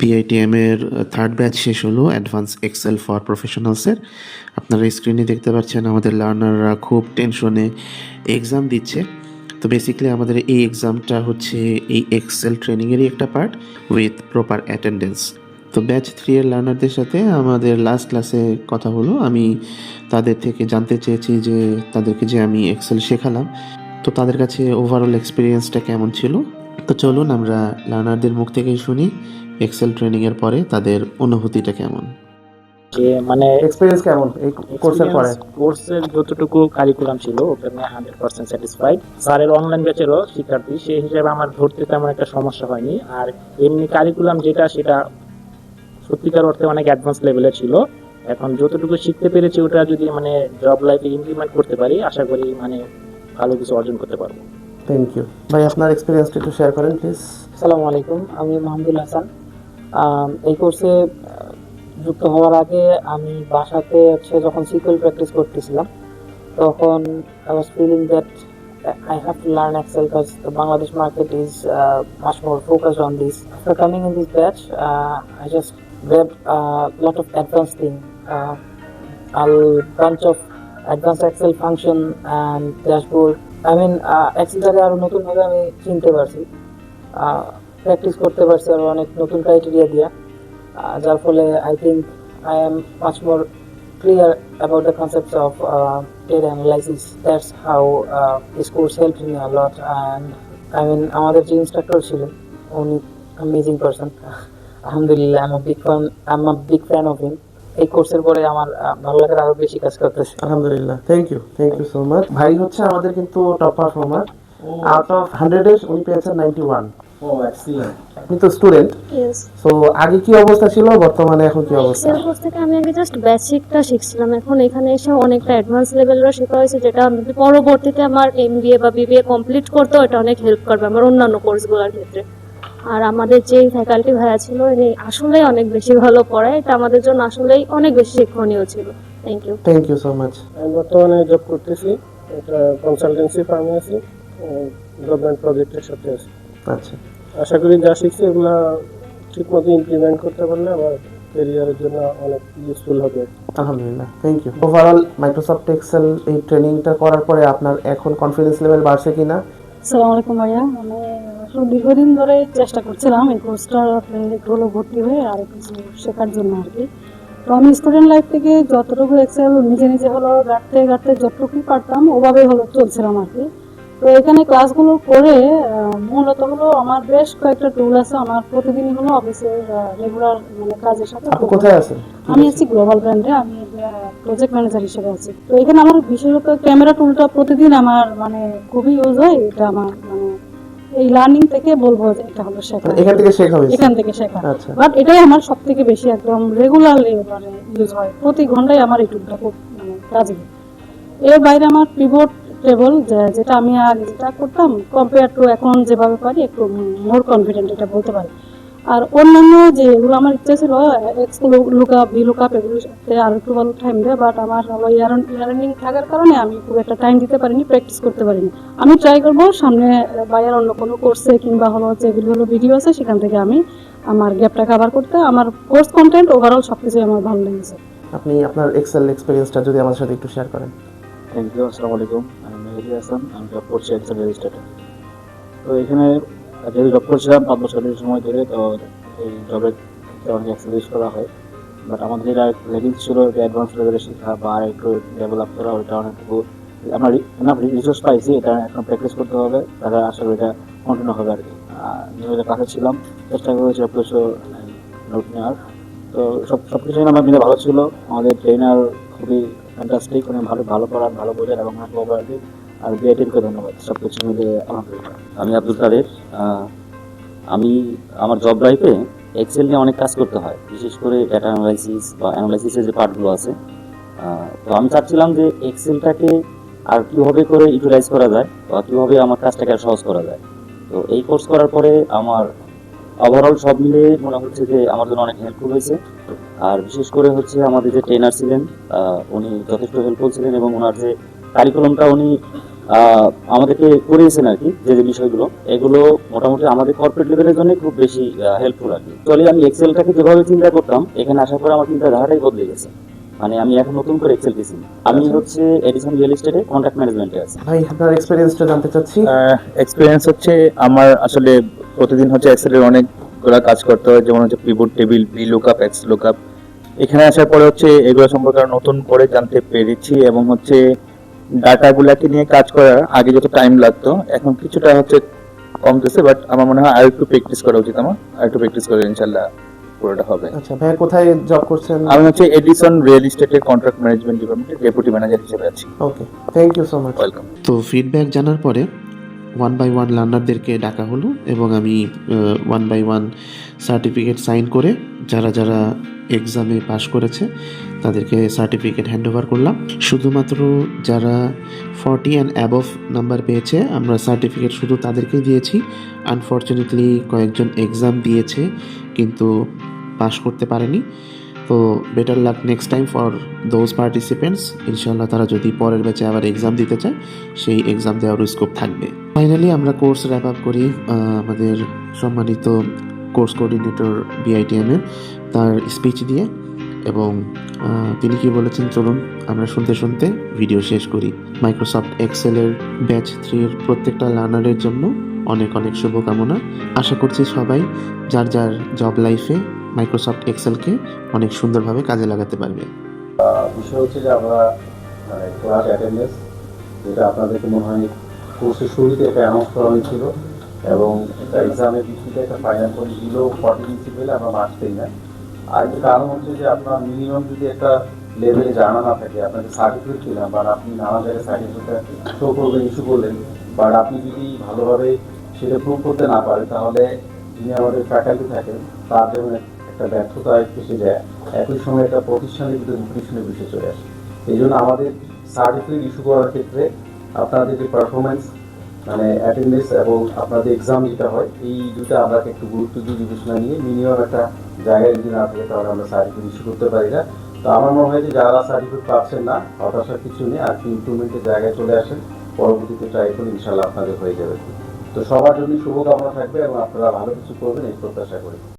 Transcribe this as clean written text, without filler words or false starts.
BITM এর third batch শেষ হলো অ্যাডভান্স এক্সেল ফর প্রফেশনালসের। আপনারা স্ক্রিনে দেখতে পাচ্ছেন আমাদের লার্নাররা খুব টেনশনে এক্সাম দিচ্ছে। তো বেসিক্যালি আমাদের এই এক্সামটা হচ্ছে এই এক্সেল ট্রেনিংয়েরই একটা পার্ট উইথ প্রপার অ্যাটেন্ডেন্স। তো ব্যাচ 3 এর লার্নারদের সাথে আমাদের লাস্ট ক্লাসে কথা হলো। আমি তাদের থেকে জানতে চেয়েছি যে তাদেরকে যে আমি এক্সেল শেখালাম, তো তাদের কাছে ওভারঅল এক্সপিরিয়েন্সটা কেমন ছিল। তো চলুন আমরা লার্নারদের মুখ থেকেই শুনি এক্সেল ট্রেনিং এর পরে তাদের অনুভূতিটা কেমন। যে মানে এক্সপেরিয়েন্স কেমন এই কোর্সের পরে? কোর্সের যতটুকু কারিকুলাম ছিল ওখানে 100% স্যাটিসফাইড। স্যারের অনলাইন ব্যাচেরও শিক্ষার্থী, সেই হিসেবে আমার ধরতে তেমন একটা সমস্যা হয়নি। আর এমনি কারিকুলাম যেটা সেটা সত্যিকার অর্থে অনেক অ্যাডভান্স লেভেলে ছিল। এখন যতটুকু শিখতে পেরেছি ওটা যদি মানে জব লাইফে ইমপ্লিমেন্ট করতে পারি, আশা করি মানে ভালো কিছু অর্জন করতে পারবো। থ্যাংক ইউ ভাই, আপনার এক্সপেরিয়েন্সটা একটু শেয়ার করেন প্লিজ। আসসালামু আলাইকুম, আমি মাহমুদুল হাসান। এই কোর্সে যুক্ত হওয়ার আগে আমি বাসাতে যখন সিকিউর প্র্যাকটিস করতেছিলাম, তখন I was feeling that I have to learn Excel because the Bangladesh market is much more focused on this. After coming in this batch, I just grabbed a lot of advanced thing, a bunch of advanced Excel function and dashboard. I mean, Excelটাকে আরো নতুন ভাবে আমি চিনতে পারছি, practice করতে পারছি আর অনেক নতুন ক্রাইটেরিয়া দিয়া, যার ফলে I think I am much more clear about the concepts of data analysis. That's how this course helped me a lot. And I mean, আমাদের যে ইনস্ট্রাক্টর ছিলেন উনি অ্যামেজিং পারসন। আলহামদুলিল্লাহ, I'm a big fan of him. এই কোর্সের পরে আমার ভালো লাগার আরো বেশি কাজ করতেছে। আলহামদুলিল্লাহ, থ্যাংক ইউ সো মাচ। ভাই হচ্ছে আমাদের কিন্তু টপ পারফর্মার। আউট অফ 100 এর উনি পেয়েছেন 91। ও এক্সিলেন্ট। আপনি তো স্টুডেন্ট, ইয়েস। সো আগে কি অবস্থা ছিল, বর্তমানে এখন কি অবস্থা? এক্সেল কোর্স থেকে আমি আগে জাস্ট বেসিকটা শিখছিলাম, এখন এখানে এসে অনেকটা অ্যাডভান্স লেভেলেরও শেখা হয়েছে, যেটা আমি পরবর্তীতে আমার এমবিএ বা বিবিএ কমপ্লিট করতে এটা অনেক হেল্প করবে আমার অন্যান্য কোর্সগুলোর ক্ষেত্রে। আর আমাদের যেই ফ্যাকাল্টি ভাইয়া ছিল উনি আসলেই অনেক বেশি ভালো পড়ায়, এটা আমাদের জন্য আসলেই অনেক বেশি শিক্ষণীয় ছিল। Thank you so much. আমি বর্তমানে জব করতেছি, এটা কনসালটেন্সি ফার্মে আছি, গভর্নমেন্ট প্রজেক্টের সাথে আছি। আচ্ছা, আশা করি যা শিখছি এগুলো ঠিকমতো ইমপ্লিমেন্ট করতে পারলে আমার ক্যারিয়ারের জন্য অনেক ইউজফুল হবে। আলহামদুলিল্লাহ, thank you. Overall Microsoft Excel এই ট্রেনিংটা করার পরে আপনার এখন কনফিডেন্স লেভেল বাড়ছে কিনা? আসসালামু আলাইকুম ভাইয়া, আমি আসলে দীর্ঘদিন ধরে চেষ্টা করছিলাম এই কোর্সটা একটু হলেও ভর্তি হয়ে আর কিছু শেখার জন্য আর কি। তো আমি স্টুডেন্ট লাইফ থেকে যতটুকু এক্সেল নিজে নিজে হলো ঘাটতে যতটুকুই পারতাম ওভাবেই হলো চলছিলাম আর কি। তো এখানে ক্লাসগুলো করে মূলত হলো আমার বেশ কয়েকটা টুল আছে আমার প্রতিদিনই হলো অফিসের রেগুলার মানে কাজের সাথে। আপনি কোথায় আছেন? আমি আছি গ্লোবাল ব্র্যান্ডে, আমি প্রজেক্ট ম্যানেজার হিসেবে আছি। তো এখানে আমার বিশেষত ক্যামেরা টুলটা প্রতিদিন আমার মানে খুবই ইউজ হয়। এটা আমার মানে এই লার্নিং থেকে বলবো যে এটা হলো শেখা, এখান থেকে শেখা। আচ্ছা, বাট এটাই আমার সব থেকে বেশি একদম রেগুলারলি মানে ইউজ হয়, প্রতি ঘন্টায় আমার এই টুলটা খুব মানে কাজে। এর বাইরে আমার পিভট টেবল যেটা আমি আগে যেটা করতাম কম্পেয়ার টু এখন যেভাবে পারি একটু মোর কনফিডেন্ট এটা বলতে পারি। আর অন্যান্য যে এগুলো আমার ইচ্ছা ছিল লুকআপ ভিলুকআপ এগুলোতে আর একটু ভালো টাইম দেয়, বাট আমার ইয়ার্নিং থাকার কারণে আমি খুব একটা টাইম দিতে পারিনি, প্র্যাকটিস করতে পারিনি। আমি ট্রাই করবো সামনে বাইরের অন্য কোনো কোর্সে কিংবা হলো যেগুলো হলো ভিডিও আছে সেখান থেকে আমি আমার গ্যাপটা কভার করতে। আমার কোর্স কন্টেন্ট ওভারঅল সবকিছুই আমার ভালো লেগেছে। আপনি আপনার এক্সেল এক্সপেরিয়েন্সটা যদি আমার সাথে একটু শেয়ার করেন। Thank you. আসসালামু আলাইকুম, আমি মেহেদি হাসান, আমি জব করছি এক্সেল রেজিস্ট্রেটর। তো এখানে যেহেতু জব করছিলাম 5 বছরের সময় ধরে, তো এই জবের অনেক এক্সেল ইউজ করা হয়, বাট আমাদের যেটা লেভেল ছিল এটা অ্যাডভান্স লেভেলে শেখা বা একটু ডেভেলপ করা, ওইটা অনেকটুকু আমরা রিসোর্স পাইছি, এটা এখন প্র্যাকটিস করতে হবে, তাহলে আসলে এটা কন্টিনিউ হবে আর কি। নিয়মিত ক্লাসে ছিলাম, চেষ্টা করেছি সব কিছু নোট নেওয়ার। তো সব কিছুই আমার মিলে ভালো ছিল। আমাদের ট্রেনার খুবই ফ্যান্টাস্টিক, মানে ভালো পড়ান, ভালো বোঝেন এবং কোঅপারেটিভ। আর বিআইটিকে ধন্যবাদ, সব কিছু মিলে আলহামদুলিল্লাহ। আমি আব্দুল কাদের। আমি আমার জব লাইফে এক্সেল নিয়ে অনেক কাজ করতে হয়, বিশেষ করে ডেটা অ্যানালাইসিস বা অ্যানালাইসিসের যে পার্টগুলো আছে। তো আমি চাচ্ছিলাম যে এক্সেলটাকে আর কীভাবে করে ইউটিলাইজ করা যায় বা কীভাবে আমার কাজটাকে আর সহজ করা যায়। তো এই কোর্স করার পরে আমার ওভারঅল সব মিলে মনে হচ্ছে যে আমার জন্য অনেক হেল্পফুল হয়েছে। আর বিশেষ করে হচ্ছে আমাদের যে ট্রেনার ছিলেন উনি যথেষ্ট হেল্পফুল ছিলেন এবং ওনার যে কারিকুলামটা উনি আমাদেরকে করিয়েছেন আর কি, যে যে বিষয়গুলো এগুলো মোটামুটি আমাদের কর্পোরেট লেভেলের জন্য খুব বেশি হেল্পফুল আর কি। অ্যাকচুয়ালি আমি এক্সেলটাকে যেভাবে চিন্তা করতাম, এখানে আসার পরে আমার চিন্তাধারাটাই বদলে গেছে। মানে আমি এখন নতুন করে এক্সেল দিছি। আমি হচ্ছে এডিসন রিয়েল এস্টেটে কন্ট্রাক্ট ম্যানেজমেন্টে আছি। ভাই আপনার এক্সপিরিয়েন্সটা জানতে চাচ্ছি। এক্সপিরিয়েন্স হচ্ছে আমার আসলে প্রতিদিন হচ্ছে এক্সেলের অনেকগুলো কাজ করতে হয়, যেমন হচ্ছে pivot table, V lookup, x lookup. এখানে আসার পরে হচ্ছে এগুলো সম্পর্কে আরো নতুন করে জানতে পেরেছি, এবং হচ্ছে ডাটাগুলাকে নিয়ে কাজ করার আগে যত টাইম লাগতো এখন কিছুটা হচ্ছে কমতেছে, বাট আমার মনে হয় আর একটু প্র্যাকটিস করা উচিত। আমার আর একটু প্র্যাকটিস করে ইনশাল্লাহ পুরোটা হবে। আচ্ছা ভাই কোথায় জব করছেন? আমি হচ্ছে এডিসন রিয়েল এস্টেটের কন্ট্রাক্ট ম্যানেজমেন্ট ডিপার্টমেন্টের ডেপুটি ম্যানেজার হিসেবে আছি। Okay, thank you so much. Welcome. তো ফিডব্যাক জানার পরে 1 by 1 লার্নারদেরকে ডাকা হলো এবং আমি 1 by 1 সার্টিফিকেট সাইন করে যারা যারা এক্সামে পাশ করেছে তাদেরকে সার্টিফিকেট হ্যান্ড ওভার করলাম। শুধুমাত্র যারা 40 অ্যান্ড অ্যাবভ নাম্বার পেয়েছে আমরা সার্টিফিকেট শুধু তাদেরকেই দিয়েছি। আনফর্চুনেটলি কয়েকজন এক্সাম দিয়েছে কিন্তু পাশ করতে পারেনি। তো better luck next time for those participants. ইনশাল্লাহ তারা যদি পরের ব্যাচে আবার এক্সাম দিতে চায় সেই এক্সাম দেওয়ারও স্কোপ থাকবে। ফাইনালি আমরা কোর্স র্যাপ আপ করি আমাদের সম্মানিত কোর্স কোঅর্ডিনেটর বিআইটিএমের তার স্পিচ দিয়ে, এবং তিনি কি বলেছেন চলুন আমরা শুনতে শুনতে ভিডিও শেষ করি। মাইক্রোসফট এক্সেলের ব্যাচ 3-এর প্রত্যেকটা লার্নারের জন্য অনেক অনেক শুভকামনা। আশা করছি সবাই যার যার জব লাইফে মাইক্রোসফট এক্সেলকে অনেক সুন্দরভাবে কাজে লাগাতে পারবে। বিষয় হচ্ছে যে আমরা ক্লাস অ্যাটেন্ডেন্স, যেটা আপনাদেরকে মনে হয় কোর্সের শুরুতে একটা অ্যানাউন্স করা হয়েছিল, এবং একটা এক্সামের ভিত্তিতে একটা ফাইনাল করে দিলেও 40 পেলে আমরা মার্কস দিই না। আর এর কারণ হচ্ছে যে আপনার মিনিমাম যদি একটা লেভেলে জানা না থাকে, আপনাকে সার্টিফিকেট দিলাম বা আপনি নানা জায়গায় সার্টিফিকেটটা শো করবেন, ইস্যু করলেন, বাট আপনি যদি ভালোভাবে সেটা প্রুভ করতে না পারেন তাহলে যিনি আমাদের ফ্যাকাল্টি থাকেন তার যেমন একটা ব্যর্থতা এসে যায়, একই সঙ্গে একটা প্রতিষ্ঠানের ভিতরে রিপুটেশনের বিষয় চলে আসে। এই জন্য আমাদের সার্টিফিকেট ইস্যু করার ক্ষেত্রে আপনাদের যে পারফরমেন্স মানে অ্যাটেন্ডেন্স এবং আপনাদের এক্সাম যেটা হয়, এই দুটো আমরা একটু গুরুত্ব দিয়ে বিবেচনা নিয়ে মিনিমাম একটা জায়গায় যদি না থাকে তাহলে আমরা সার্টিফিকেট ইস্যু করতে পারি না। তো আমার মনে হয় যে যারা সার্টিফিকেট পাচ্ছেন না হতাশার কিছু নেই, আর কি ইমপ্রুভমেন্টের জায়গায় চলে আসেন, পরবর্তীতে ট্রাই করে ইনশাল্লাহ আপনাদের হয়ে যাবে। তো সবার জন্য শুভকামনা থাকবে এবং আপনারা ভালো কিছু করবেন এই প্রত্যাশা করি।